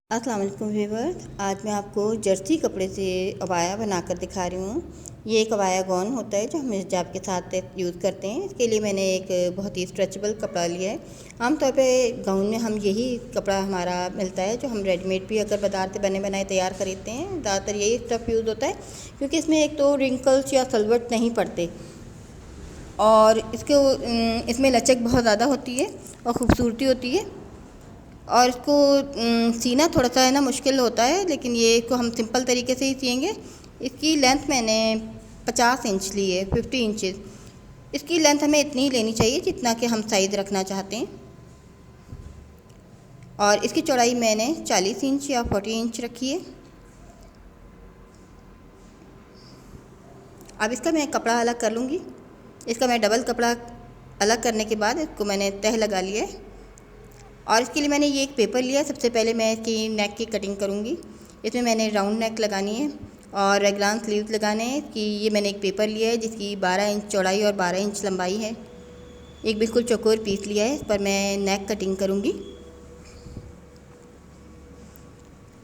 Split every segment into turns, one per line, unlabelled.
अस्सलाम वालेकुम व्यूअर्स। आज मैं आपको जर्सी कपड़े से अबाया बनाकर दिखा रही हूँ। ये एक अबाया गॉन होता है जो हम हिजाब के साथ यूज़ करते हैं। इसके लिए मैंने एक बहुत ही स्ट्रेचेबल कपड़ा लिया है। आमतौर पे गाउन में हम यही कपड़ा हमारा मिलता है, जो हम रेडीमेड भी अगर बाज़ार से बने बनाए तैयार खरीदते हैं। ज़्यादातर यही स्टफ़ यूज़ होता है क्योंकि इसमें एक तो रिंकल्स या सलवट नहीं पड़ते और इसमें लचक बहुत ज़्यादा होती है और ख़ूबसूरती होती है। और इसको सीना थोड़ा सा है ना मुश्किल होता है, लेकिन ये को हम सिंपल तरीके से ही सिएंगे। इसकी लेंथ मैंने 50 इंच ली है, 50 इंचेस। इसकी लेंथ हमें इतनी ही लेनी चाहिए जितना कि हम साइज़ रखना चाहते हैं। और इसकी चौड़ाई मैंने 40 इंच या 40 इंच रखी है। अब इसका मैं कपड़ा अलग कर लूँगी। इसका मैं डबल कपड़ा अलग करने के बाद इसको मैंने तह लगा लिया है। और इसके लिए मैंने ये एक पेपर लिया है। सबसे पहले मैं इसकी नेक की कटिंग करूँगी। इसमें मैंने राउंड नेक लगानी है और रेगलान स्लीव्स लगाने हैं। कि ये मैंने एक पेपर लिया है जिसकी 12 इंच चौड़ाई और 12 इंच लंबाई है। एक बिल्कुल चौकोर पीस लिया है, इस पर मैं नेक कटिंग करूँगी।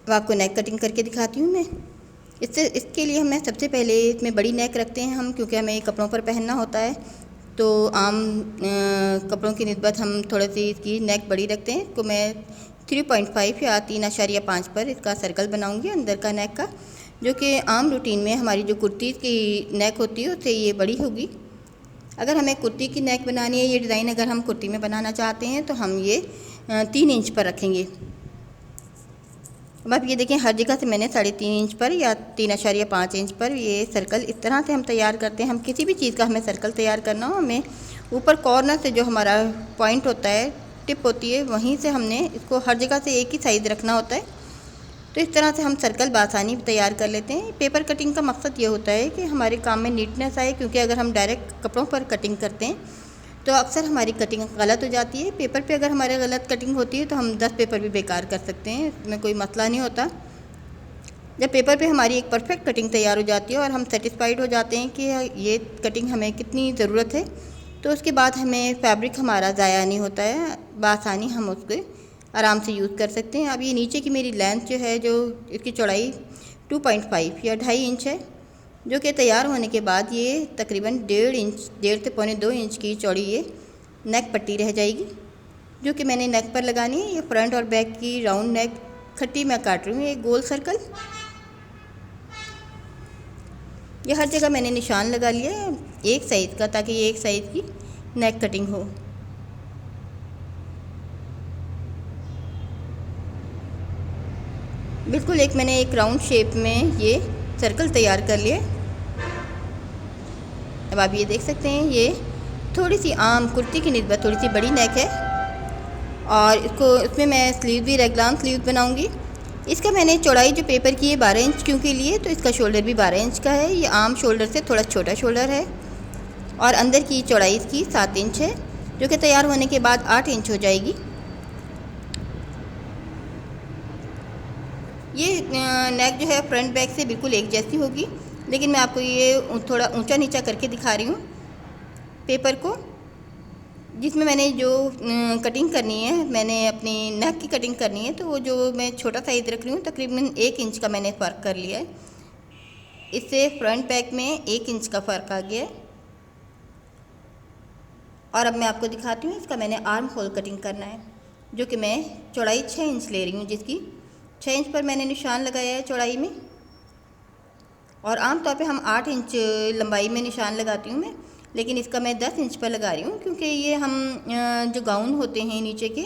अब आपको नेक कटिंग करके दिखाती हूँ मैं। इसके लिए हमें सबसे पहले इसमें बड़ी नेक रखते हैं हम, क्योंकि हमें कपड़ों पर पहनना होता है। तो आम कपड़ों की निस्बत हम थोड़ी सी इसकी नेक बड़ी रखते हैं। तो मैं 3.5 या 3.5 पर इसका सर्कल बनाऊंगी अंदर का नेक का, जो कि आम रूटीन में हमारी जो कुर्ती की नेक होती है उससे ये बड़ी होगी। अगर हमें कुर्ती की नेक बनानी है, ये डिज़ाइन अगर हम कुर्ती में बनाना चाहते हैं तो हम ये 3 इंच पर रखेंगे। अब आप ये देखें, हर जगह से मैंने 3.5 इंच पर या 3.5 इंच पर ये सर्कल इस तरह से हम तैयार करते हैं। हम किसी भी चीज़ का हमें सर्कल तैयार करना हो, हमें ऊपर कॉर्नर से जो हमारा पॉइंट होता है, टिप होती है, वहीं से हमने इसको हर जगह से एक ही साइज़ रखना होता है। तो इस तरह से हम सर्कल बआसानी तैयार कर लेते हैं। पेपर कटिंग का मकसद ये होता है कि हमारे काम में नीटनेस आए, क्योंकि अगर हम डायरेक्ट कपड़ों पर कटिंग करते हैं तो अक्सर हमारी कटिंग गलत हो जाती है। पेपर पे अगर हमारे गलत कटिंग होती है तो हम 10 पेपर भी बेकार कर सकते हैं, इसमें कोई मसला नहीं होता। जब पेपर पे हमारी एक परफेक्ट कटिंग तैयार हो जाती है और हम सेटिस्फाइड हो जाते हैं कि ये कटिंग हमें कितनी ज़रूरत है, तो उसके बाद हमें फैब्रिक हमारा ज़ाया नहीं होता है, बआसानी हम उसको आराम से यूज़ कर सकते हैं। अब ये नीचे की मेरी लेंथ जो है, जो इसकी चौड़ाई 2.5 या 2.5 इंच है, जो कि तैयार होने के बाद ये तकरीबन 1.5 इंच, 1.5 से 1.25 इंच की चौड़ी ये नेक पट्टी रह जाएगी, जो कि मैंने नेक पर लगानी है। ये फ्रंट और बैक की राउंड नेक खट्टी मैं काट रही हूँ, एक गोल सर्कल। ये हर जगह मैंने निशान लगा लिया है एक साइज़ का, ताकि ये एक साइज़ की नेक कटिंग हो। बिल्कुल मैंने एक राउंड शेप में ये सर्कल तैयार कर लिया। अब आप ये देख सकते हैं, ये थोड़ी सी आम कुर्ती की निस्बत थोड़ी सी बड़ी नेक है। और इसमें मैं स्लीव भी रेगलान स्लीव बनाऊंगी। इसका मैंने चौड़ाई जो पेपर की है 12 इंच क्योंकि लिए, तो इसका शोल्डर भी 12 इंच का है। ये आम शोल्डर से थोड़ा छोटा शोल्डर है। और अंदर की चौड़ाई इसकी 7 इंच है, जो कि तैयार होने के बाद 8 इंच हो जाएगी। ये नेक जो है फ्रंट बैक से बिल्कुल एक जैसी होगी, लेकिन मैं आपको ये थोड़ा ऊंचा नीचा करके दिखा रही हूँ पेपर को, जिसमें मैंने जो कटिंग करनी है, मैंने अपनी नेक की कटिंग करनी है, तो वो जो मैं छोटा साइज़ रख रही हूँ, तकरीबन 1 इंच का मैंने फ़र्क कर लिया है। इससे फ्रंट बैक में 1 इंच का फ़र्क आ गया है। और अब मैं आपको दिखाती हूँ, इसका मैंने आर्म होल कटिंग करना है, जो कि मैं चौड़ाई 6 इंच ले रही हूँ, जिसकी 6 इंच पर मैंने निशान लगाया है चौड़ाई में। और आम तौर पे हम 8 इंच लंबाई में निशान लगाती हूँ मैं, लेकिन इसका मैं 10 इंच पर लगा रही हूँ, क्योंकि ये हम जो गाउन होते हैं नीचे के,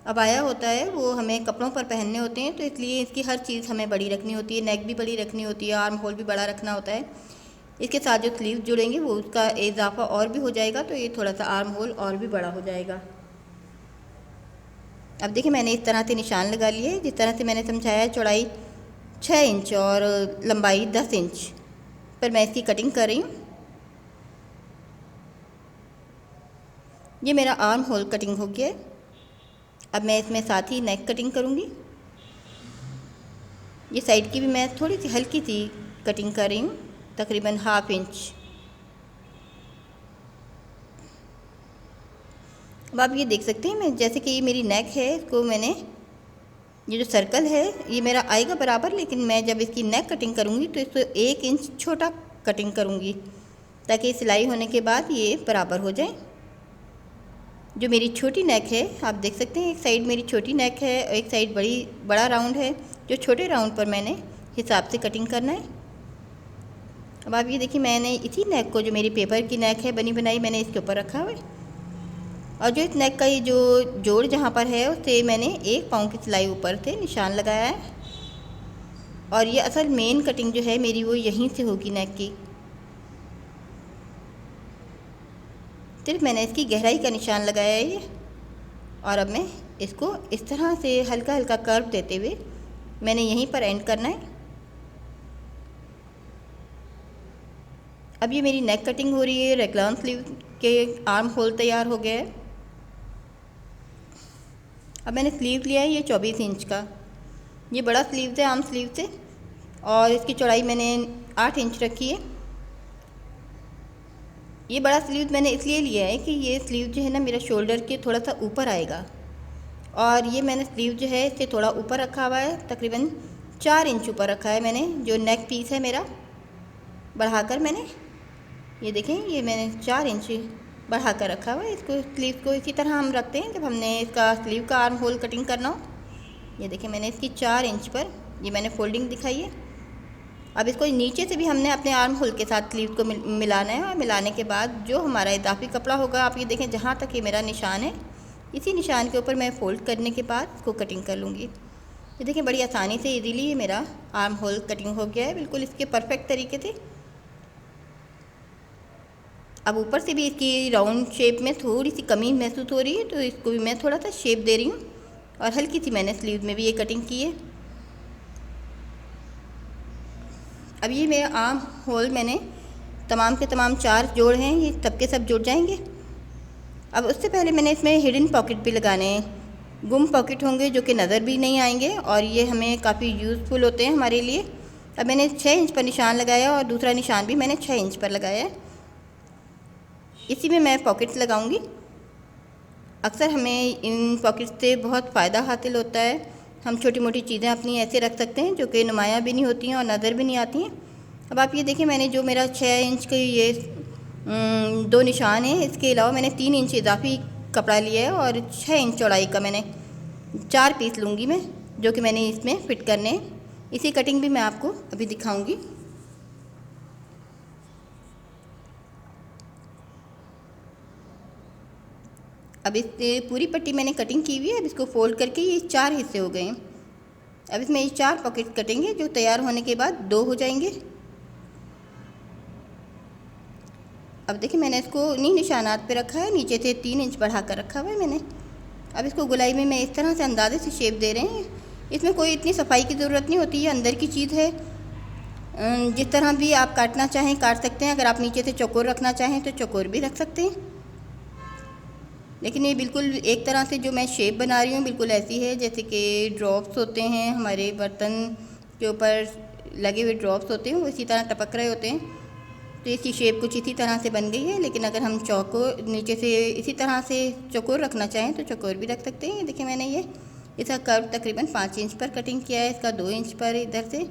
अबाया होता है, वो हमें कपड़ों पर पहनने होते हैं, तो इसलिए इसकी हर चीज़ हमें बड़ी रखनी होती है। नेक भी बड़ी रखनी होती है, आर्म होल भी बड़ा रखना होता है। इसके साथ जो स्लीव जुड़ेंगे वो उसका इजाफा और भी हो जाएगा, तो ये थोड़ा सा आर्म होल और भी बड़ा हो जाएगा। अब देखिए, मैंने इस तरह से निशान लगा लिए, जिस तरह से मैंने समझाया है। चौड़ाई 6 इंच और लंबाई 10 इंच पर मैं इसकी कटिंग कर रही हूँ। ये मेरा आर्म होल कटिंग हो गया है। अब मैं इसमें साथ ही नेक कटिंग करूँगी। ये साइड की भी मैं थोड़ी सी हल्की सी कटिंग कर रही हूँ, तकरीबन 1/2 इंच। अब आप ये देख सकते हैं, मैं जैसे कि ये मेरी नेक है, इसको मैंने ये जो सर्कल है ये मेरा आएगा बराबर, लेकिन मैं जब इसकी नेक कटिंग करूँगी तो इसको 1 इंच छोटा कटिंग करूँगी ताकि सिलाई होने के बाद ये बराबर हो जाए। जो मेरी छोटी नेक है आप देख सकते हैं, एक साइड मेरी छोटी नेक है और एक साइड बड़ा राउंड है। जो छोटे राउंड पर मैंने हिसाब से कटिंग करना है। अब आप ये देखिए, मैंने इसी नेक को, जो मेरी पेपर की नेक है बनी बनाई, मैंने इसके ऊपर रखा हुआ है। और जो इस नेक का ये जो जोड़ जहाँ पर है उससे मैंने 1 पाँव की सिलाई ऊपर से निशान लगाया है। और ये असल मेन कटिंग जो है मेरी वो यहीं से होगी नेक की। सिर्फ मैंने इसकी गहराई का निशान लगाया है ये। और अब मैं इसको इस तरह से हल्का हल्का कर्व देते हुए मैंने यहीं पर एंड करना है। अब ये मेरी नेक कटिंग हो रही है। रेक्लान स्लीव के आर्म होल तैयार हो गया है। अब मैंने स्लीव लिया है ये 24 इंच का। ये बड़ा स्लीव है आर्म स्लीव से, और इसकी चौड़ाई मैंने 8 इंच रखी है। ये बड़ा स्लीव मैंने इसलिए लिया है कि ये स्लीव जो है ना मेरा शोल्डर के थोड़ा सा ऊपर आएगा। और ये मैंने स्लीव जो है इसे थोड़ा ऊपर रखा हुआ है, तकरीबन 4 इंच ऊपर रखा है मैंने। जो नेक पीस है मेरा बढ़ाकर मैंने, ये देखें, ये मैंने 4 इंच बढ़ा कर रखा हुआ है। इसको स्लीव को इसी तरह हम रखते हैं जब हमने इसका स्लीव का आर्म होल कटिंग करना हो। ये देखें, मैंने इसकी 4 इंच पर ये मैंने फोल्डिंग दिखाई है। अब इसको नीचे से भी हमने अपने आर्म होल के साथ स्लीव को मिलाना है। और मिलाने के बाद जो हमारा इजाफी कपड़ा होगा, आप ये देखें जहाँ तक ये मेरा निशान है, इसी निशान के ऊपर मैं फ़ोल्ड करने के बाद इसको कटिंग कर लूँगी। ये देखें, बड़ी आसानी से इजीली ये मेरा आर्म होल कटिंग हो गया है, बिल्कुल इसके परफेक्ट तरीके से। अब ऊपर से भी इसकी राउंड शेप में थोड़ी सी कमी महसूस हो रही है, तो इसको भी मैं थोड़ा सा शेप दे रही हूँ। और हल्की सी मैंने स्लीव में भी ये कटिंग की है। अब ये मेरा आर्म होल मैंने तमाम के तमाम 4 जोड़ हैं, ये सब के सब जुड़ जाएंगे। अब उससे पहले मैंने इसमें हिडन पॉकेट भी लगाने हैं। गुम पॉकेट होंगे जो कि नज़र भी नहीं आएंगे, और ये हमें काफ़ी यूज़फुल होते हैं हमारे लिए। अब मैंने 6 इंच पर निशान लगाया और दूसरा निशान भी मैंने 6 इंच पर लगाया है। इसी में मैं पॉकेट्स लगाऊंगी। अक्सर हमें इन पॉकेट्स से बहुत फ़ायदा हासिल होता है। हम छोटी मोटी चीज़ें अपनी ऐसे रख सकते हैं जो कि नुमाया भी नहीं होती हैं और नज़र भी नहीं आती हैं। अब आप ये देखें, मैंने जो मेरा 6 इंच के ये 2 निशान हैं, इसके अलावा मैंने 3 इंच इजाफी कपड़ा लिया है और 6 इंच चौड़ाई का मैंने 4 पीस लूँगी मैं, जो कि मैंने इसमें फ़िट करने हैं। इसी कटिंग भी मैं आपको अभी दिखाऊँगी। अब इस पूरी पट्टी मैंने कटिंग की हुई है। अब इसको फोल्ड करके ये 4 हिस्से हो गए हैं। अब इसमें ये 4 पॉकेट कटेंगे जो तैयार होने के बाद 2 हो जाएंगे। अब देखिए, मैंने इसको इन्हीं निशानात पे रखा है, नीचे से 3 इंच बढ़ा कर रखा हुआ है मैंने। अब इसको गुलाई में मैं इस तरह से अंदाजे से शेप दे रहे हैं। इसमें कोई इतनी सफाई की ज़रूरत नहीं होती है, अंदर की चीज़ है। जिस तरह भी आप काटना चाहें काट सकते हैं। अगर आप नीचे से चौकोर रखना चाहें तो चौकोर भी रख सकते हैं। लेकिन ये बिल्कुल एक तरह से जो मैं शेप बना रही हूँ बिल्कुल ऐसी है जैसे कि ड्रॉप्स होते हैं हमारे बर्तन के ऊपर लगे हुए ड्रॉप्स होते हैं, वो इसी तरह टपक रहे होते हैं। तो इसकी शेप कुछ इसी तरह से बन गई है। लेकिन अगर हम चौकोर नीचे से इसी तरह से चौकोर रखना चाहें तो चौकोर भी रख सकते हैं। देखिए, मैंने ये इसका कर्व तकरीबन 5 इंच पर कटिंग किया है, इसका 2 इंच पर इधर से,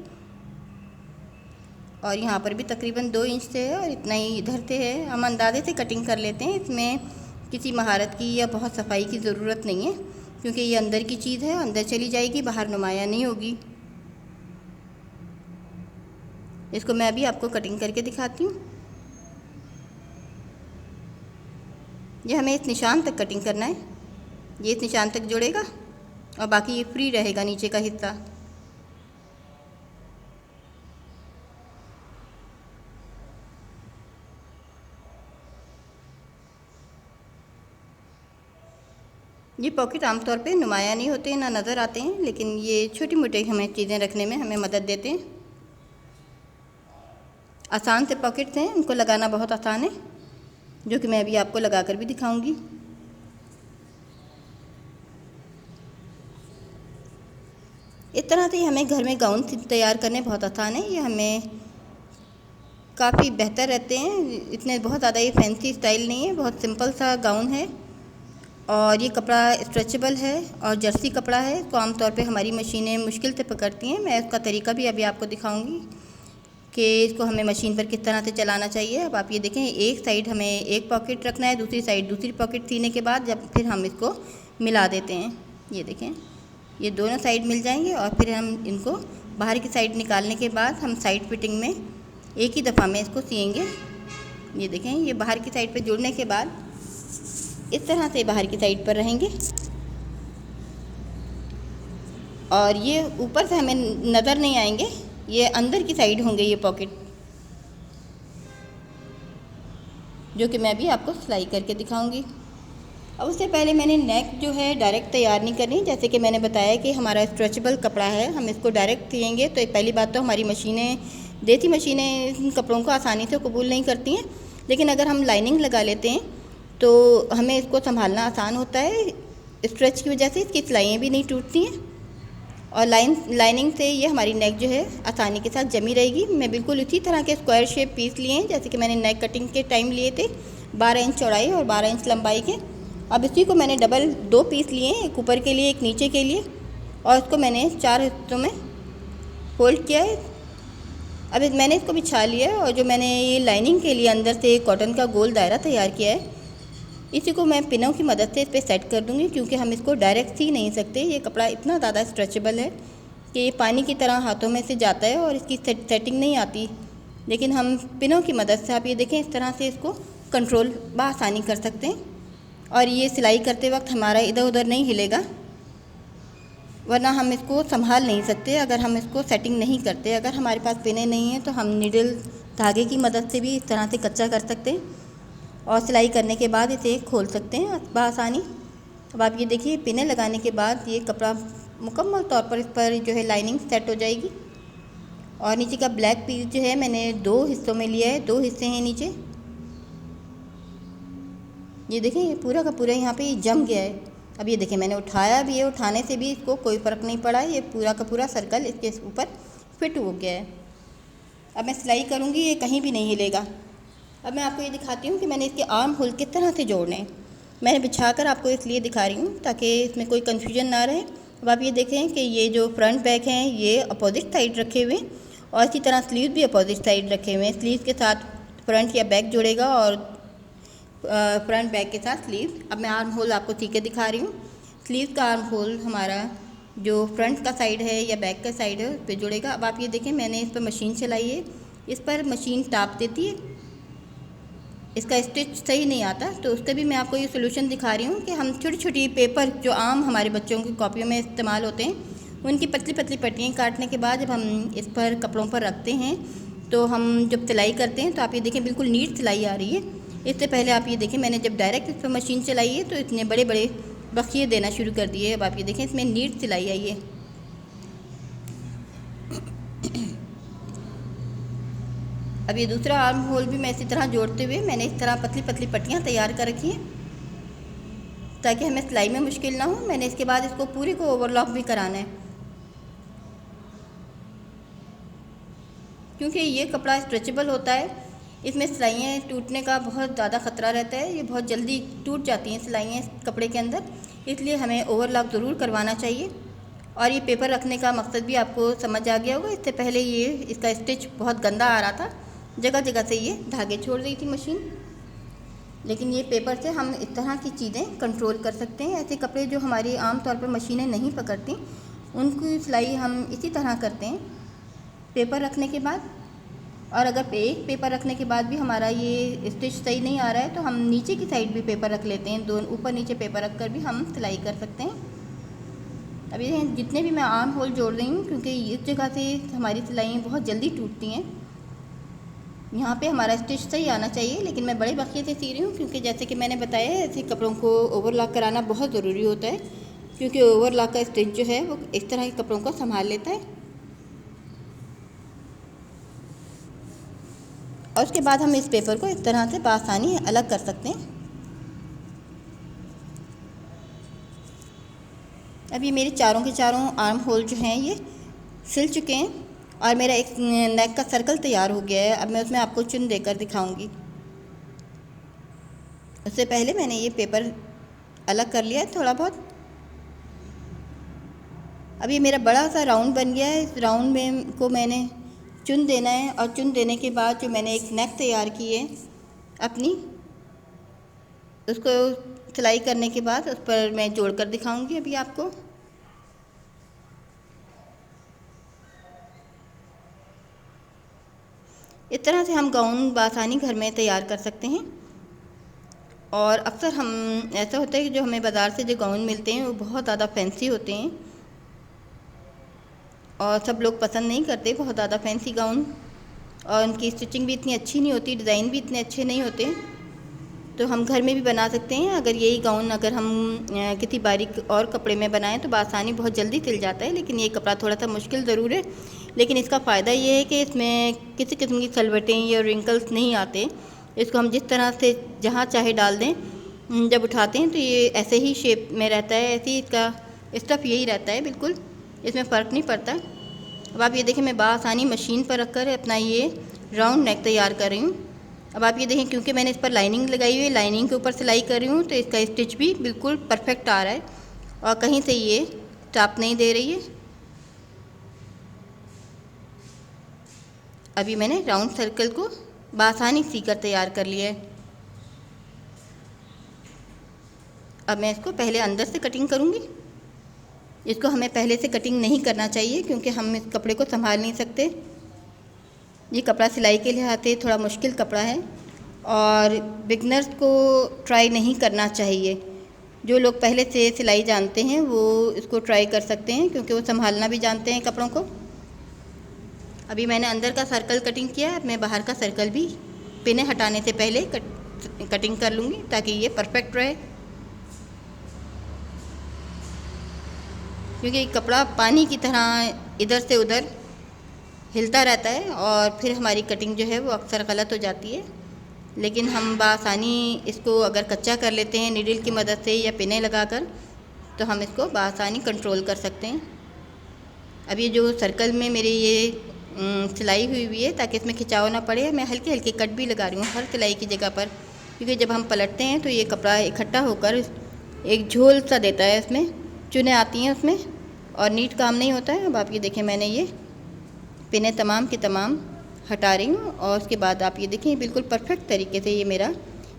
और यहाँ पर भी तकरीबन 2 इंच से है, और इतना ही इधर से है। हम अंदाजे से कटिंग कर लेते हैं। इसमें किसी महारत की या बहुत सफाई की ज़रूरत नहीं है, क्योंकि ये अंदर की चीज़ है, अंदर चली जाएगी, बाहर नुमाया नहीं होगी। इसको मैं अभी आपको कटिंग करके दिखाती हूँ। ये हमें इस निशान तक कटिंग करना है। ये इस निशान तक जुड़ेगा और बाकी ये फ्री रहेगा नीचे का हिस्सा। ये पॉकेट आमतौर पे नुमाया नहीं होते, ना नज़र आते हैं, लेकिन ये छोटी मोटी हमें चीज़ें रखने में हमें मदद देते हैं। आसान से पॉकेट्स हैं, उनको लगाना बहुत आसान है, जो कि मैं अभी आपको लगा कर भी दिखाऊंगी। इस तरह से हमें घर में गाउन तैयार करने बहुत आसान है। ये हमें काफ़ी बेहतर रहते हैं। इतने बहुत ज़्यादा ये फैंसी स्टाइल नहीं है, बहुत सिंपल सा गाउन है। और ये कपड़ा स्ट्रेचेबल है और जर्सी कपड़ा है, तो आमतौर पे हमारी मशीनें मुश्किल से पकड़ती हैं। मैं उसका तरीका भी अभी आपको दिखाऊंगी कि इसको हमें मशीन पर किस तरह से चलाना चाहिए। अब आप ये देखें, एक साइड हमें एक पॉकेट रखना है, दूसरी साइड दूसरी पॉकेट सीने के बाद जब फिर हम इसको मिला देते हैं। ये देखें, ये दोनों साइड मिल जाएंगे और फिर हम इनको बाहर की साइड निकालने के बाद हम साइड फिटिंग में एक ही दफ़ा में इसको सिएंगे। ये देखें, ये बाहर की साइड पे जुड़ने के बाद इस तरह से बाहर की साइड पर रहेंगे और ये ऊपर से हमें नज़र नहीं आएंगे, ये अंदर की साइड होंगे ये पॉकेट, जो कि मैं भी आपको सिलाई करके दिखाऊंगी। अब उससे पहले मैंने नेक जो है डायरेक्ट तैयार नहीं करनी। जैसे कि मैंने बताया कि हमारा स्ट्रेचेबल कपड़ा है, हम इसको डायरेक्ट सिएंगे तो पहली बात तो हमारी मशीनें, देसी मशीनें इन कपड़ों को आसानी से कबूल नहीं करती हैं, लेकिन अगर हम लाइनिंग लगा लेते हैं तो हमें इसको संभालना आसान होता है। स्ट्रेच की वजह से इसकी सिलाइयाँ भी नहीं टूटती हैं और लाइनिंग से ये हमारी नेक जो है आसानी के साथ जमी रहेगी। मैं बिल्कुल इसी तरह के स्क्वायर शेप पीस लिए हैं जैसे कि मैंने नेक कटिंग के टाइम लिए थे, 12 इंच चौड़ाई और 12 इंच लंबाई के। अब इसी को मैंने डबल 2 पीस लिए हैं, एक ऊपर के लिए एक नीचे के लिए, और इसको मैंने 4 हिस्सों में फोल्ड किया है। अब मैंने इसको बिछा लिया है और जो मैंने ये लाइनिंग के लिए अंदर से कॉटन का गोल दायरा तैयार किया है, इसी को मैं पिनों की मदद से इस पर सेट कर दूँगी, क्योंकि हम इसको डायरेक्ट सी नहीं सकते। ये कपड़ा इतना ज़्यादा स्ट्रेचेबल है कि ये पानी की तरह हाथों में से जाता है और इसकी सेटिंग नहीं आती, लेकिन हम पिनों की मदद से, आप ये देखें, इस तरह से इसको कंट्रोल बआसानी कर सकते हैं और ये सिलाई करते वक्त हमारा इधर उधर नहीं हिलेगा, वरना हम इसको संभाल नहीं सकते अगर हम इसको सेटिंग नहीं करते। अगर हमारे पास पिनें नहीं हैं तो हम नीडल धागे की मदद से भी इस तरह से कच्चा कर सकते हैं और सिलाई करने के बाद इसे खोल सकते हैं बआसानी। अब आप ये देखिए, पिनें लगाने के बाद ये कपड़ा मुकम्मल तौर पर, इस पर जो है लाइनिंग सेट हो जाएगी। और नीचे का ब्लैक पीस जो है मैंने 2 हिस्सों में लिया है, 2 हिस्से हैं नीचे। ये देखें, ये पूरा का पूरा यहाँ पे ये जम गया है। अब ये देखें, मैंने उठाया भी है, उठाने से भी इसको कोई फ़र्क नहीं पड़ा है, ये पूरा का पूरा सर्कल इसके ऊपर फिट हो गया है। अब मैं सिलाई करूँगी, ये कहीं भी नहीं हिलेगा। अब मैं आपको ये दिखाती हूँ कि मैंने इसके आर्म होल किस तरह से जोड़ने हैं। मैंने बिछाकर आपको इसलिए दिखा रही हूँ ताकि इसमें कोई कन्फ्यूजन ना रहे। अब आप ये देखें कि ये जो फ्रंट बैक हैं ये अपोजिट साइड रखे हुए हैं और इसी तरह स्लीव भी अपोजिट साइड रखे हुए हैं। स्लीव के साथ फ्रंट या बैक जुड़ेगा और फ्रंट बैक के साथ स्लीव। अब मैं आर्म होल आपको सीखे दिखा रही हूँ। स्लीव का आर्म होल हमारा जो फ्रंट का साइड है या बैक का साइड है उस पर जुड़ेगा। अब आप ये देखें, मैंने इस पर मशीन चलाई है, इस पर मशीन टाप देती है, इसका स्टिच सही नहीं आता, तो उसका भी मैं आपको ये सोल्यूशन दिखा रही हूँ कि हम छोटी छोटी पेपर जो आम हमारे बच्चों की कॉपियों में इस्तेमाल होते हैं, उनकी पतली पतली पट्टियाँ काटने के बाद जब हम इस पर कपड़ों पर रखते हैं तो हम जब सिलाई करते हैं तो आप ये देखें बिल्कुल नीट सिलाई आ रही है। इससे पहले आप ये देखें, मैंने जब डायरेक्ट इस पर मशीन चलाई है तो इतने बड़े बड़े बखिए देना शुरू कर दिए। अब आप ये देखें, इसमें नीट सिलाई आई है। अब ये दूसरा आर्म होल भी मैं इसी तरह जोड़ते हुए मैंने इस तरह पतली पतली पट्टियाँ तैयार कर रखी हैं ताकि हमें सिलाई में मुश्किल ना हो। मैंने इसके बाद इसको पूरे को ओवरलॉक भी कराना है, क्योंकि ये कपड़ा स्ट्रेचेबल होता है, इसमें सिलाइयाँ टूटने का बहुत ज़्यादा ख़तरा रहता है। ये बहुत जल्दी टूट जाती हैं सिलाइयाँ इस कपड़े के अंदर, इसलिए हमें ओवरलॉक ज़रूर करवाना चाहिए। और ये पेपर रखने का मकसद भी आपको समझ आ गया होगा। इससे पहले ये इसका स्टिच बहुत गंदा आ रहा था, जगह जगह से ये धागे छोड़ रही थी मशीन, लेकिन ये पेपर से हम इस तरह की चीज़ें कंट्रोल कर सकते हैं। ऐसे कपड़े जो हमारी आम तौर पर मशीनें नहीं पकड़ती, उनकी सिलाई हम इसी तरह करते हैं पेपर रखने के बाद। और अगर एक पेपर रखने के बाद भी हमारा ये स्टिच सही नहीं आ रहा है तो हम नीचे की साइड भी पेपर रख लेते हैं, दोनों ऊपर नीचे पेपर रख कर भी हम सिलाई कर सकते हैं। अब ये जितने भी मैं आर्म होल जोड़ रही हूँ, क्योंकि इस जगह से हमारी सिलाइयाँ बहुत जल्दी टूटती हैं, यहाँ पे हमारा स्टिच सही आना चाहिए। लेकिन मैं बड़े बखिए से सी रही हूँ, क्योंकि जैसे कि मैंने बताया है ऐसे कपड़ों को ओवरलॉक कराना बहुत ज़रूरी होता है, क्योंकि ओवरलॉक का स्टिच जो है वो इस तरह के कपड़ों को संभाल लेता है। और उसके बाद हम इस पेपर को इस तरह से बआसानी अलग कर सकते हैं। अब ये मेरे चारों के चारों आर्म होल जो हैं ये सिल चुके हैं और मेरा एक नेक का सर्कल तैयार हो गया है। अब मैं उसमें आपको चुन देकर दिखाऊंगी। उससे पहले मैंने ये पेपर अलग कर लिया है थोड़ा बहुत। अब ये मेरा बड़ा सा राउंड बन गया है। इस राउंड में को मैंने चुन देना है, और चुन देने के बाद जो मैंने एक नेक तैयार की है अपनी, उसको सिलाई करने के बाद उस पर मैं जोड़ कर दिखाऊंगी अभी आपको। इस तरह से हम गाउन बआसानी घर में तैयार कर सकते हैं। और अक्सर हम ऐसा होता है कि जो हमें बाज़ार से जो गाउन मिलते हैं वो बहुत ज़्यादा फैंसी होते हैं, और सब लोग पसंद नहीं करते बहुत ज़्यादा फैंसी गाउन, और उनकी स्टिचिंग भी इतनी अच्छी नहीं होती, डिज़ाइन भी इतने अच्छे नहीं होते। तो हम घर में भी बना सकते हैं। अगर यही गाउन अगर हम किसी बारीक और कपड़े में बनाएं तो बआसानी बहुत जल्दी सिल जाता है। लेकिन ये कपड़ा थोड़ा सा मुश्किल ज़रूर है, लेकिन इसका फ़ायदा ये है कि इसमें किसी किस्म की सलवटें या रिंकल्स नहीं आते। इसको हम जिस तरह से जहाँ चाहे डाल दें, जब उठाते हैं तो ये ऐसे ही शेप में रहता है, ऐसे ही इसका स्टफ़ यही रहता है, बिल्कुल इसमें फ़र्क नहीं पड़ता। अब आप ये देखें, मैं बआसानी मशीन पर रख कर अपना ये राउंड नेक तैयार कर रही हूँ। अब आप ये देखें, क्योंकि मैंने इस पर लाइनिंग लगाई हुई है, लाइनिंग के ऊपर सिलाई कर रही हूँ, तो इसका स्टिच भी बिल्कुल परफेक्ट आ रहा है और कहीं से ये चाप नहीं दे रही है। अभी मैंने राउंड सर्कल को बआसानी सीकर तैयार कर लिया है। अब मैं इसको पहले अंदर से कटिंग करूँगी। इसको हमें पहले से कटिंग नहीं करना चाहिए, क्योंकि हम इस कपड़े को संभाल नहीं सकते। ये कपड़ा सिलाई के लिहाज से थोड़ा मुश्किल कपड़ा है और बिगनर्स को ट्राई नहीं करना चाहिए। जो लोग पहले से सिलाई जानते हैं वो इसको ट्राई कर सकते हैं, क्योंकि वो संभालना भी जानते हैं कपड़ों को। अभी मैंने अंदर का सर्कल कटिंग किया है, अब मैं बाहर का सर्कल भी पिने हटाने से पहले कटिंग कर लूँगी, ताकि ये परफेक्ट रहे। क्योंकि कपड़ा पानी की तरह इधर से उधर हिलता रहता है और फिर हमारी कटिंग जो है वो अक्सर गलत हो जाती है। लेकिन हम बआसानी इसको अगर कच्चा कर लेते हैं नीडल की मदद से या पिने लगाकर, तो हम इसको बआसानी कंट्रोल कर सकते हैं। अब ये जो सर्कल में मेरी ये सिलाई हुई है, ताकि इसमें खिंचाव ना पड़े, मैं हल्के हल्के कट भी लगा रही हूँ हर सिलाई की जगह पर, क्योंकि जब हम पलटते हैं तो ये कपड़ा इकट्ठा होकर एक झोल सा देता है, इसमें चुनें आती हैं उसमें, और नीट काम नहीं होता है। अब आप ये देखें, मैंने ये पिने तमाम की तमाम हटा रही हूँ, और उसके बाद आप ये देखें बिल्कुल परफेक्ट तरीके से ये मेरा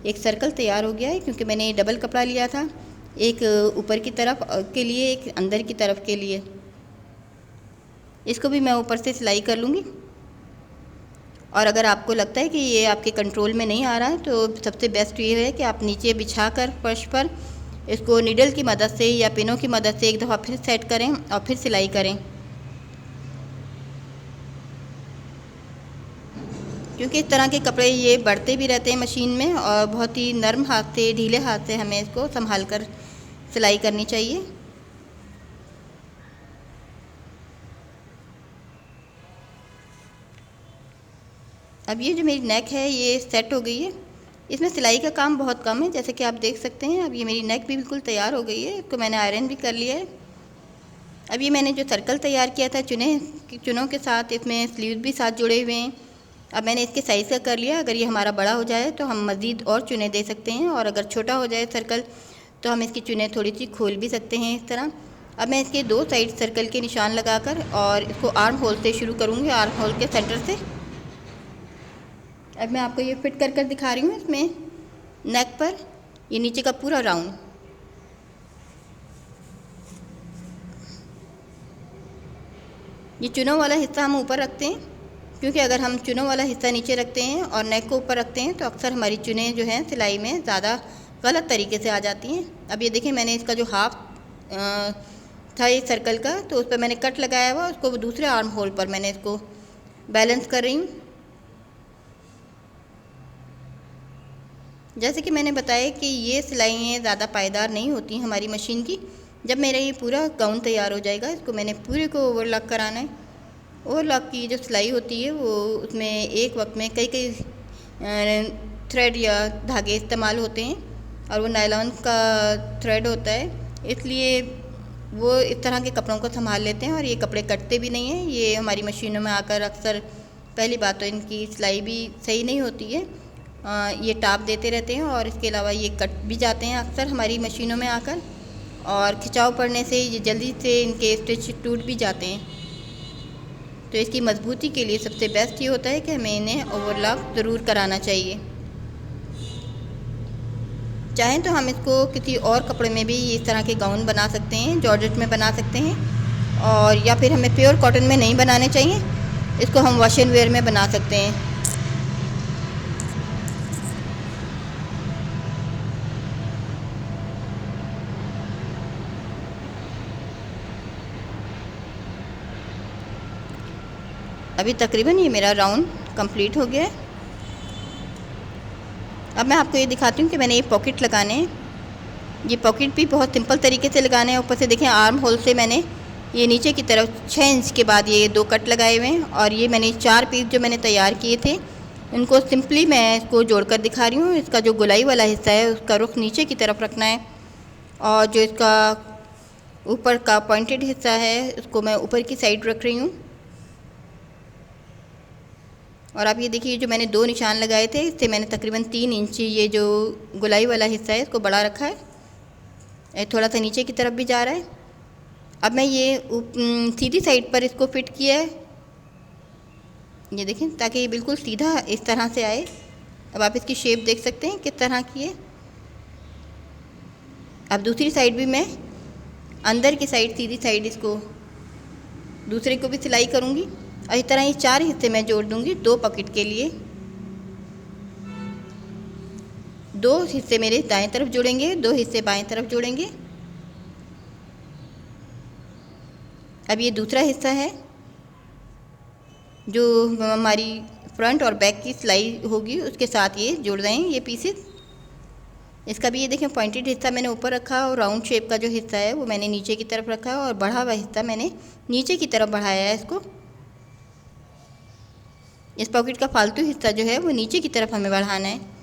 एक सर्कल तैयार हो गया है। क्योंकि मैंने ये डबल कपड़ा लिया था, एक ऊपर की तरफ के लिए, एक अंदर की तरफ के लिए। इसको भी मैं ऊपर से सिलाई कर लूँगी। और अगर आपको लगता है कि ये आपके कंट्रोल में नहीं आ रहा है, तो सबसे बेस्ट ये है कि आप नीचे बिछा कर फर्श पर इसको नीडल की मदद से या पिनों की मदद से एक दफ़ा फिर सेट करें और फिर सिलाई करें। क्योंकि इस तरह के कपड़े ये बढ़ते भी रहते हैं मशीन में, और बहुत ही नरम हाथ से, ढीले हाथ से हमें इसको संभाल कर सिलाई करनी चाहिए। अब ये जो मेरी नेक है ये सेट हो गई है। इसमें सिलाई का काम बहुत कम है, जैसे कि आप देख सकते हैं। अब ये मेरी नेक भी बिल्कुल तैयार हो गई है, इसको मैंने आयरन भी कर लिया है। अब ये मैंने जो सर्कल तैयार किया था चुनों के साथ, इसमें स्लीव भी साथ जुड़े हुए हैं। अब मैंने इसके साइज़ का कर लिया। अगर ये हमारा बड़ा हो जाए तो हम मज़ीद और चुनें दे सकते हैं, और अगर छोटा हो जाए सर्कल तो हम इसकी चुनें थोड़ी सी खोल भी सकते हैं इस तरह। अब मैं इसके दो साइड सर्कल के निशान लगाकर और इसको आर्म होल से शुरू करूँगी, आर्म होल के सेंटर से। अब मैं आपको ये फिट कर दिखा रही हूँ। इसमें नेक पर ये नीचे का पूरा राउंड, ये चुनों वाला हिस्सा हम ऊपर रखते हैं, क्योंकि अगर हम चुनों वाला हिस्सा नीचे रखते हैं और नेक को ऊपर रखते हैं तो अक्सर हमारी चुनें जो हैं सिलाई में ज़्यादा गलत तरीके से आ जाती हैं। अब ये देखिए, मैंने इसका जो हाफ था इस सर्कल का, तो उस पर मैंने कट लगाया हुआ, उसको दूसरे आर्म होल पर मैंने इसको बैलेंस कर रही हूँ। जैसे कि मैंने बताया कि ये सिलाइयाँ ज़्यादा पायदार नहीं होती हमारी मशीन की। जब मेरा ये पूरा गाउन तैयार हो जाएगा, इसको मैंने पूरे को ओवरलॉक कराना है। ओवरलॉक की जो सिलाई होती है वो उसमें एक वक्त में कई थ्रेड या धागे इस्तेमाल होते हैं, और वो नायलॉन का थ्रेड होता है, इसलिए वो इस तरह के कपड़ों को संभाल लेते हैं और ये कपड़े कटते भी नहीं हैं। ये हमारी मशीनों में आकर अक्सर, पहली बात तो इनकी सिलाई भी सही नहीं होती है, ये टाप देते रहते हैं और इसके अलावा ये कट भी जाते हैं अक्सर हमारी मशीनों में आकर, और खिंचाव पड़ने से ये जल्दी से इनके स्टिच टूट भी जाते हैं। तो इसकी मजबूती के लिए सबसे बेस्ट ये होता है कि हमें इन्हें ओवरलॉक ज़रूर कराना चाहिए। चाहें तो हम इसको किसी और कपड़े में भी इस तरह के गाउन बना सकते हैं, जॉर्जेट में बना सकते हैं, और या फिर हमें प्योर कॉटन में नहीं बनाने चाहिए, इसको हम वॉश एंड वेयर में बना सकते हैं। अभी तकरीबन ये मेरा राउंड कंप्लीट हो गया है। अब मैं आपको ये दिखाती हूँ कि मैंने ये पॉकेट लगाने हैं। ये पॉकेट भी बहुत सिंपल तरीके से लगाने हैं। ऊपर से देखें आर्म होल से मैंने ये नीचे की तरफ 6 इंच के बाद ये 2 कट लगाए हुए हैं, और ये मैंने 4 पीस जो मैंने तैयार किए थे इनको सिंपली मैं इसको जोड़कर दिखा रही हूँ। इसका जो गोलाई वाला हिस्सा है उसका रुख नीचे की तरफ रखना है, और जो इसका ऊपर का पॉइंटेड हिस्सा है उसको मैं ऊपर की साइड रख रही हूँ। और आप ये देखिए जो मैंने 2 निशान लगाए थे इससे मैंने तकरीबन 3 इंच ये जो गोलाई वाला हिस्सा है इसको बड़ा रखा है, थोड़ा सा नीचे की तरफ भी जा रहा है। अब मैं ये सीधी साइड पर इसको फिट किया है, ये देखें, ताकि ये बिल्कुल सीधा इस तरह से आए। अब आप इसकी शेप देख सकते हैं किस तरह की है। अब दूसरी साइड भी मैं अंदर की साइड सीधी साइड इसको दूसरे को भी सिलाई करूँगी, और इस तरह ये 4 हिस्से मैं जोड़ दूँगी 2 पॉकेट के लिए। 2 हिस्से मेरे दाएं तरफ जुड़ेंगे, 2 हिस्से बाएं तरफ जुड़ेंगे। अब ये दूसरा हिस्सा है जो हमारी फ्रंट और बैक की सिलाई होगी उसके साथ ये जुड़ रहे हैं ये पीसेस। इसका भी ये देखें पॉइंटेड हिस्सा मैंने ऊपर रखा, और राउंड शेप का जो हिस्सा है वो मैंने नीचे की तरफ रखा है, और बढ़ा हुआ हिस्सा मैंने नीचे की तरफ बढ़ाया है इसको। इस पॉकेट का फालतू हिस्सा जो है वो नीचे की तरफ हमें बढ़ाना है।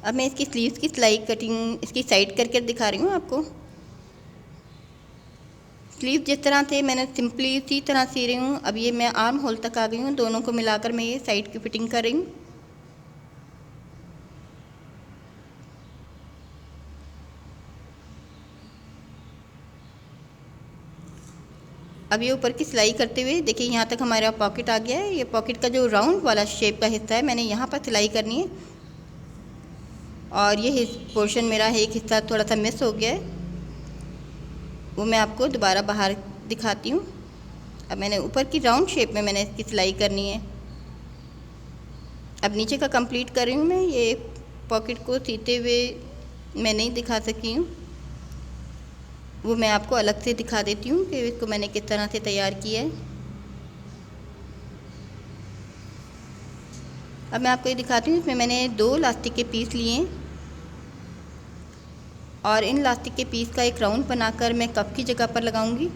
अब मैं इसकी स्लीव्स की सिलाई कटिंग इसकी साइड करके दिखा रही हूँ आपको। स्लीव जिस तरह से मैंने सिंपली इसी तरह सी रही हूँ। अब ये मैं आर्म होल तक आ गई हूँ, दोनों को मिलाकर मैं ये साइड की फिटिंग कर रही हूँ। अब ये ऊपर की सिलाई करते हुए देखिए यहाँ तक हमारा पॉकेट आ गया है। ये पॉकेट का जो राउंड वाला शेप का हिस्सा है मैंने यहाँ पर सिलाई करनी है, और ये पोर्शन मेरा है एक हिस्सा थोड़ा सा मिस हो गया है, वो मैं आपको दोबारा बाहर दिखाती हूँ। अब मैंने ऊपर की राउंड शेप में मैंने इसकी सिलाई करनी है। अब नीचे का कंप्लीट कर रही हूँ मैं। ये पॉकेट को सीते हुए मैं नहीं दिखा सकी हूँ, वो मैं आपको अलग से दिखा देती हूँ कि इसको मैंने किस तरह से तैयार किया है। अब मैं आपको ये दिखाती हूँ। इसमें मैंने 2 लास्टिक के पीस लिए हैं, और इन लास्टिक के पीस का एक राउंड बनाकर मैं कप की जगह पर लगाऊंगी।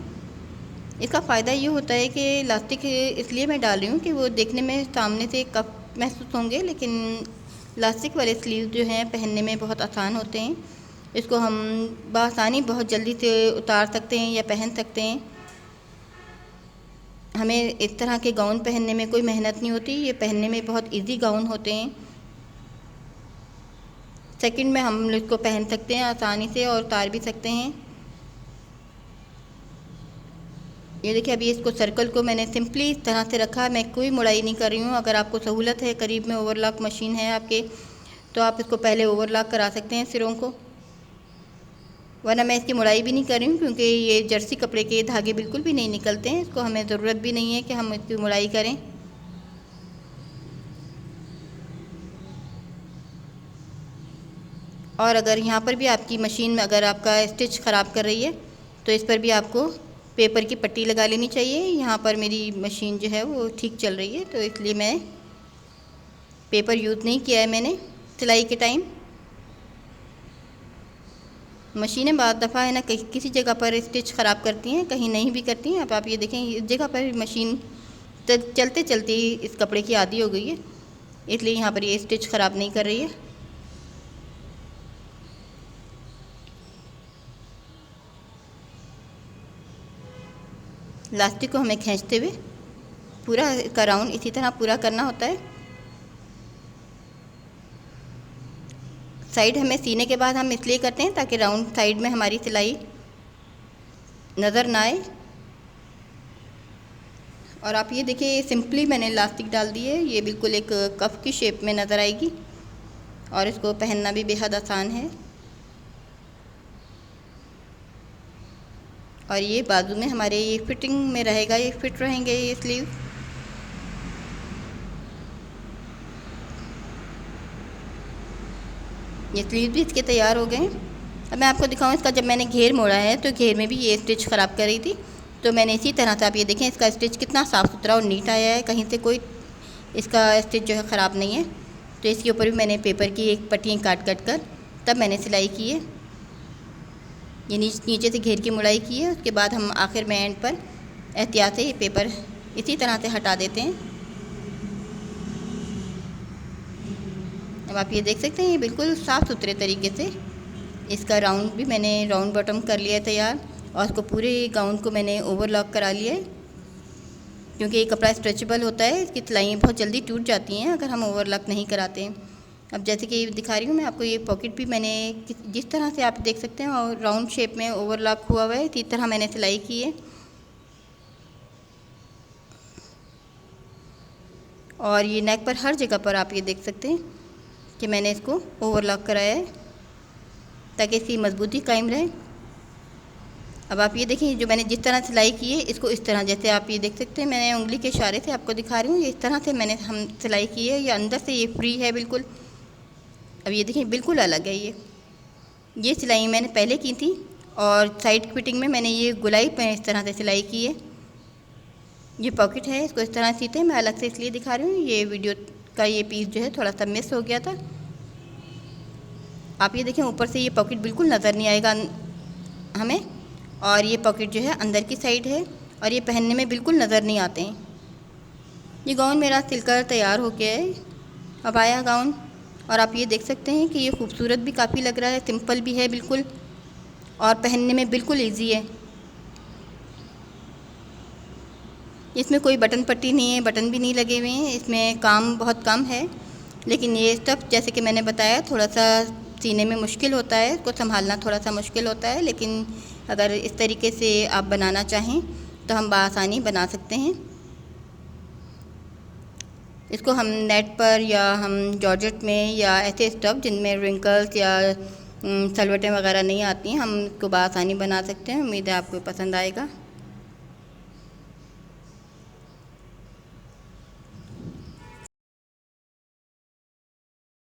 इसका फ़ायदा ये होता है कि लास्टिक इसलिए मैं डाल रही हूँ कि वो देखने में सामने से कप महसूस होंगे, लेकिन लास्टिक वाले स्लीव जो हैं पहनने में बहुत आसान होते हैं। इसको हम बआसानी बहुत जल्दी से उतार सकते हैं या पहन सकते हैं। हमें इस तरह के गाउन पहनने में कोई मेहनत नहीं होती, ये पहनने में बहुत इजी गाउन होते हैं। सेकंड में हम इसको पहन सकते हैं आसानी से और उतार भी सकते हैं। ये देखिए अभी इसको सर्कल को मैंने सिंपली इस तरह से रखा, मैं कोई मुड़ाई नहीं कर रही हूँ। अगर आपको सहूलत है, करीब में ओवरलॉक मशीन है आपके, तो आप इसको पहले ओवरलॉक करा सकते हैं सिरों को, वरना मैं इसकी मुड़ाई भी नहीं कर रही हूँ, क्योंकि ये जर्सी कपड़े के धागे बिल्कुल भी नहीं निकलते हैं। इसको हमें ज़रूरत भी नहीं है कि हम इसकी मुड़ाई करें। और अगर यहाँ पर भी आपकी मशीन में अगर आपका स्टिच ख़राब कर रही है तो इस पर भी आपको पेपर की पट्टी लगा लेनी चाहिए। यहाँ पर मेरी मशीन जो है वो ठीक चल रही है, तो इसलिए मैं पेपर यूज़ नहीं किया है मैंने सिलाई के टाइम। मशीनें बाद दफ़ा है ना किसी जगह पर स्टिच ख़राब करती हैं, कहीं नहीं भी करती हैं। अब आप ये देखें इस जगह पर मशीन चलते चलते इस कपड़े की आदी हो गई है, इसलिए यहाँ पर ये स्टिच ख़राब नहीं कर रही है। इलास्टिक को हमें खींचते हुए पूरा इसका राउंड इसी तरह पूरा करना होता है। साइड हमें सीने के बाद हम इसलिए करते हैं ताकि राउंड साइड में हमारी सिलाई नज़र ना आए। और आप ये देखिए, सिंपली मैंने इलास्टिक डाल दी है, ये बिल्कुल एक कफ की शेप में नज़र आएगी और इसको पहनना भी बेहद आसान है। और ये बाजू में हमारे ये फिटिंग में रहेगा, ये फिट रहेंगे ये स्लीव। ये स्लीव भी इसके तैयार हो गए। अब मैं आपको दिखाऊं इसका, जब मैंने घेर मोड़ा है तो घेर में भी ये स्टिच ख़राब कर रही थी, तो मैंने इसी तरह से, आप ये देखें इसका स्टिच कितना साफ़ सुथरा और नीट आया है, कहीं से कोई इसका स्टिच जो है ख़राब नहीं है। तो इसके ऊपर भी मैंने पेपर की एक पट्टियाँ काट कर तब मैंने सिलाई की है। ये नीचे से घेर की मुड़ाई की है। उसके बाद हम आखिर में एंड पर एहतियात से ये पेपर इसी तरह से हटा देते हैं। अब आप ये देख सकते हैं, ये बिल्कुल साफ़ सुथरे तरीके से इसका राउंड भी मैंने राउंड बॉटम कर लिया है तैयार, और उसको पूरे गाउन को मैंने ओवरलॉक करा लिया है, क्योंकि ये कपड़ा स्ट्रेचेबल होता है, इसकी सिलाइयाँ बहुत जल्दी टूट जाती हैं अगर हम ओवरलॉक नहीं कराते हैं। अब जैसे कि दिखा रही हूँ मैं आपको, ये पॉकेट भी मैंने जिस तरह से आप देख सकते हैं और राउंड शेप में ओवरलॉक हुआ हुआ है, इसी तरह मैंने सिलाई की है। और ये नेक पर हर जगह पर आप ये देख सकते हैं कि मैंने इसको ओवरलॉक कराया है ताकि इसकी मजबूती कायम रहे। अब आप ये देखिए, जो मैंने जिस तरह सिलाई की है इसको इस तरह, जैसे आप ये देख सकते हैं, मैंने उंगली के इशारे से आपको दिखा रही हूँ, ये इस तरह से मैंने हम सिलाई की है। ये अंदर से ये फ्री है बिल्कुल। अब ये देखिए बिल्कुल अलग है। ये सिलाई मैंने पहले की थी और साइड फिटिंग में मैंने ये गुलाई पे इस तरह से सिलाई की है। ये पॉकेट है, इसको इस तरह सीते हैं, मैं अलग से इसलिए दिखा रही हूँ, ये वीडियो का ये पीस जो है थोड़ा सा मिस हो गया था। आप ये देखें, ऊपर से ये पॉकेट बिल्कुल नज़र नहीं आएगा हमें, और ये पॉकेट जो है अंदर की साइड है और ये पहनने में बिल्कुल नज़र नहीं आते हैं। ये गाउन मेरा सिलकर तैयार हो गया है, अब आया गाउन। और आप ये देख सकते हैं कि ये खूबसूरत भी काफ़ी लग रहा है, सिंपल भी है बिल्कुल, और पहनने में बिल्कुल इजी है। इसमें कोई बटन पट्टी नहीं है, बटन भी नहीं लगे हुए हैं, इसमें काम बहुत कम है। लेकिन ये स्टफ़ जैसे कि मैंने बताया थोड़ा सा सीने में मुश्किल होता है, इसको संभालना थोड़ा सा मुश्किल होता है, लेकिन अगर इस तरीके से आप बनाना चाहें तो हम बआसानी बना सकते हैं। इसको हम नेट पर या हम जॉर्जेट में या ऐसे स्टफ़ जिनमें रिंकल्स या सलवटें वगैरह नहीं आती हैं, हम इसको बआसानी बना सकते हैं। उम्मीद है आपको पसंद आएगा।